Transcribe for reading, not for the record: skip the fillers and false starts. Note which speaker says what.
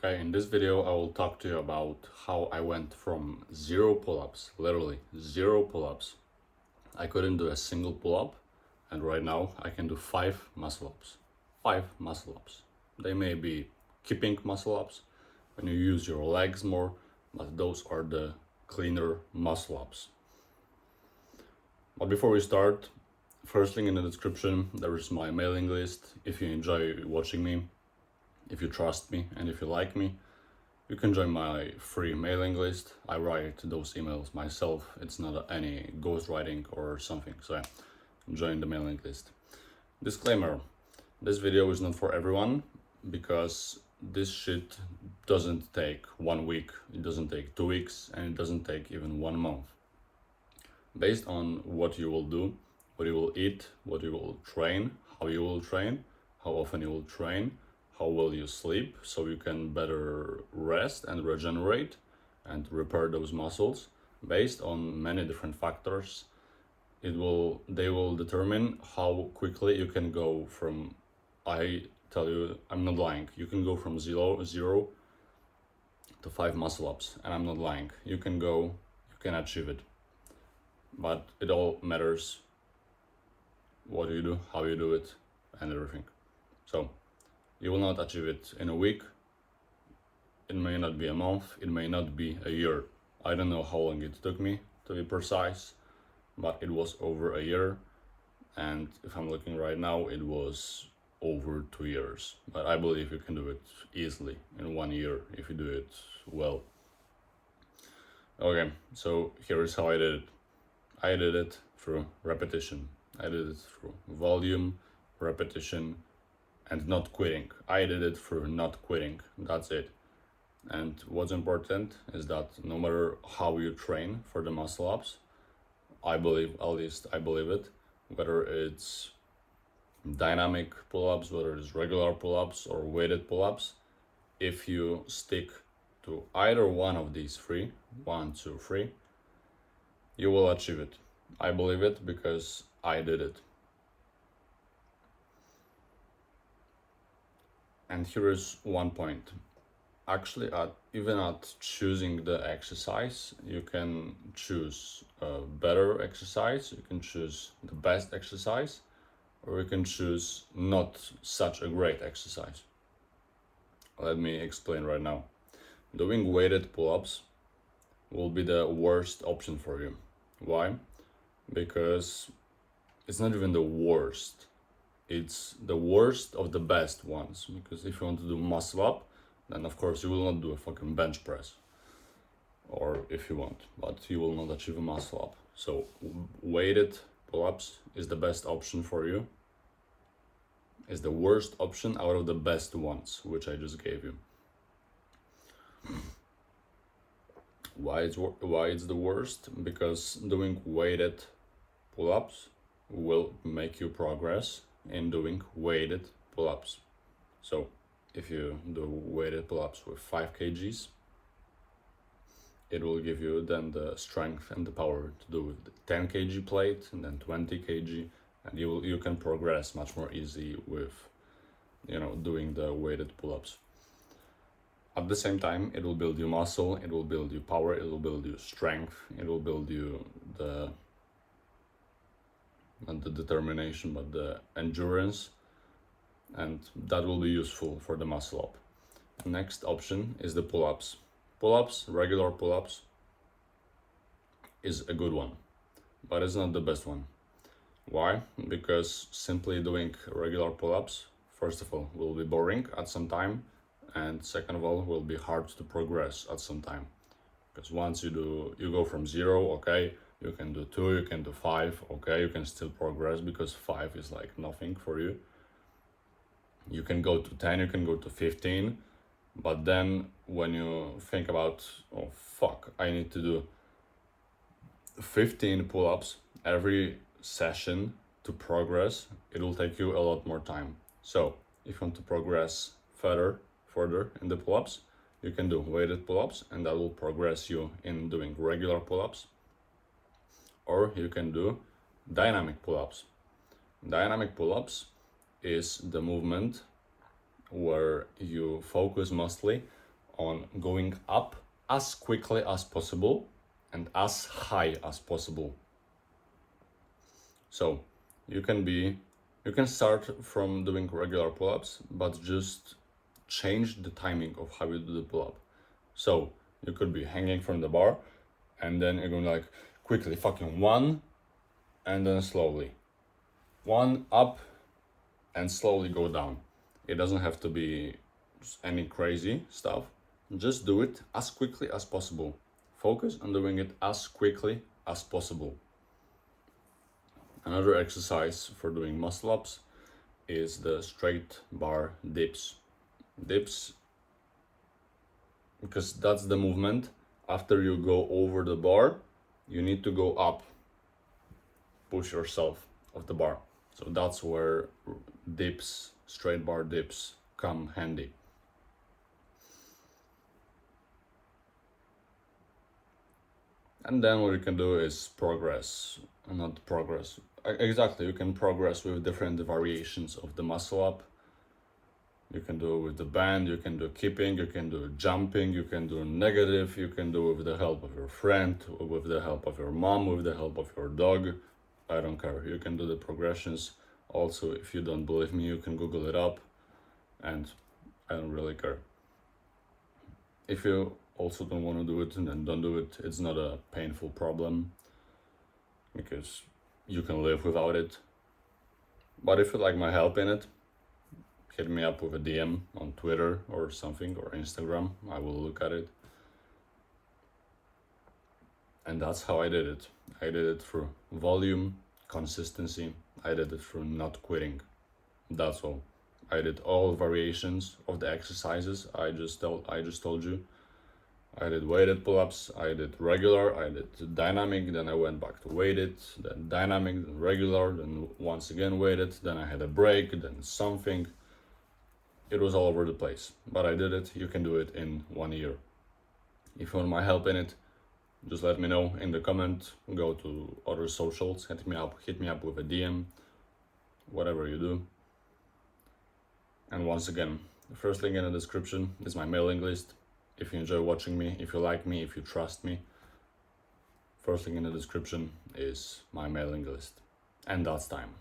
Speaker 1: Okay, in this video I will talk to you about how I went from zero pull-ups, literally zero pull-ups. I couldn't do a single pull-up, and right now I can do 5 muscle-ups. 5 muscle-ups. They may be keeping muscle-ups when you use your legs more, but those are the cleaner muscle-ups. But before we start, first link in the description, there is my mailing list. If you enjoy watching me, if you trust me, and if you like me, you can join my free mailing list. I write those emails myself. It's not any ghostwriting or something, so join the mailing list. Disclaimer, this video is not for everyone because this shit doesn't take 1 week, it doesn't take 2 weeks, and it doesn't take even 1 month. Based on what you will do, what you will eat, what you will train, how you will train, how often you will train, how will you sleep so you can better rest and regenerate and repair those muscles. Based on many different factors, they will determine how quickly you can go from, I tell you, I'm not lying, you can go from zero to 5 muscle ups, and I'm not lying, you can achieve it. But it all matters what you do, how you do it, and everything. So you will not achieve it in a week. It may not be a month, it may not be a year. I don't know how long it took me, to be precise, but it was over a year. And if I'm looking right now, it was over 2 years. But I believe you can do it easily in 1 year if you do it well. Okay, so here is how I did it. I did it through repetition. I did it through volume, repetition, and not quitting. I did it through not quitting. That's it. And what's important is that no matter how you train for the muscle ups, I believe, at least I believe it, whether it's dynamic pull-ups, whether it's regular pull-ups or weighted pull-ups, if you stick to either one of these 3, 1, 2, 3, you will achieve it. I believe it because I did it. And here is one point. Actually, even at choosing the exercise, you can choose a better exercise, you can choose the best exercise, or you can choose not such a great exercise. Let me explain right now. Doing weighted pull-ups will be the worst option for you. Why? Because it's not even the worst. It's the worst of the best ones. Because if you want to do muscle up, then of course you will not do a fucking bench press. Or if you want, but you will not achieve a muscle up. So weighted pull-ups is the best option for you. It's the worst option out of the best ones, which I just gave you. Why it's the worst? Because doing weighted pull-ups will make you progress in doing weighted pull-ups. So if you do weighted pull-ups with 5 kgs, it will give you then the strength and the power to do with the 10 kg plate and then 20 kg, and you can progress much more easy with doing the weighted pull-ups. At the same time, it will build you muscle, it will build you power, it will build you strength, it will build you not the determination, but the endurance, and that will be useful for the muscle up. Next option is the pull-ups. Pull-ups, regular pull-ups, is a good one, but it's not the best one. Why? Because simply doing regular pull-ups, first of all, will be boring at some time, and second of all, will be hard to progress at some time. Because once you go from 0, okay, you can do 2, you can do 5, okay, you can still progress because 5 is like nothing for you. You can go to 10, you can go to 15, but then when you think about, oh fuck, I need to do 15 pull-ups every session to progress, it will take you a lot more time. So if you want to progress further in the pull-ups, you can do weighted pull-ups, and that will progress you in doing regular pull-ups. Or you can do dynamic pull-ups. Dynamic pull-ups is the movement where you focus mostly on going up as quickly as possible and as high as possible. So you can start from doing regular pull-ups, but just change the timing of how you do the pull-up. So you could be hanging from the bar and then you're going like quickly fucking one and then slowly one up and slowly go down. It doesn't have to be any crazy stuff. Just do it as quickly as possible. Focus on doing it as quickly as possible. Another exercise for doing muscle ups is the straight bar dips. Dips, because that's the movement. After you go over the bar, you need to go up, push yourself off the bar. So that's where dips, straight bar dips, come handy. And then what you can do is exactly, you can progress with different variations of the muscle up. You can do it with the band, you can do keeping, you can do jumping, you can do negative, you can do it with the help of your friend, with the help of your mom, with the help of your dog. I don't care. You can do the progressions. Also, if you don't believe me, you can Google it up, and I don't really care. If you also don't want to do it, then don't do it. It's not a painful problem because you can live without it. But if you like my help in it, hit me up with a DM on Twitter or something, or Instagram. I will look at it. And that's how I did it. I did it through volume, consistency. I did it through not quitting. That's all. I did all variations of the exercises I just told you. I did weighted pull-ups, I did regular, I did dynamic, then I went back to weighted, then dynamic, then regular, then once again weighted, then I had a break, then something. It was all over the place, but I did it. You can do it in 1 year. If you want my help in it, just let me know in the comment, go to other socials, hit me up with a DM, whatever you do. And once again, the first link in the description is my mailing list. If you enjoy watching me, if you like me, if you trust me, first link in the description is my mailing list. And that's time.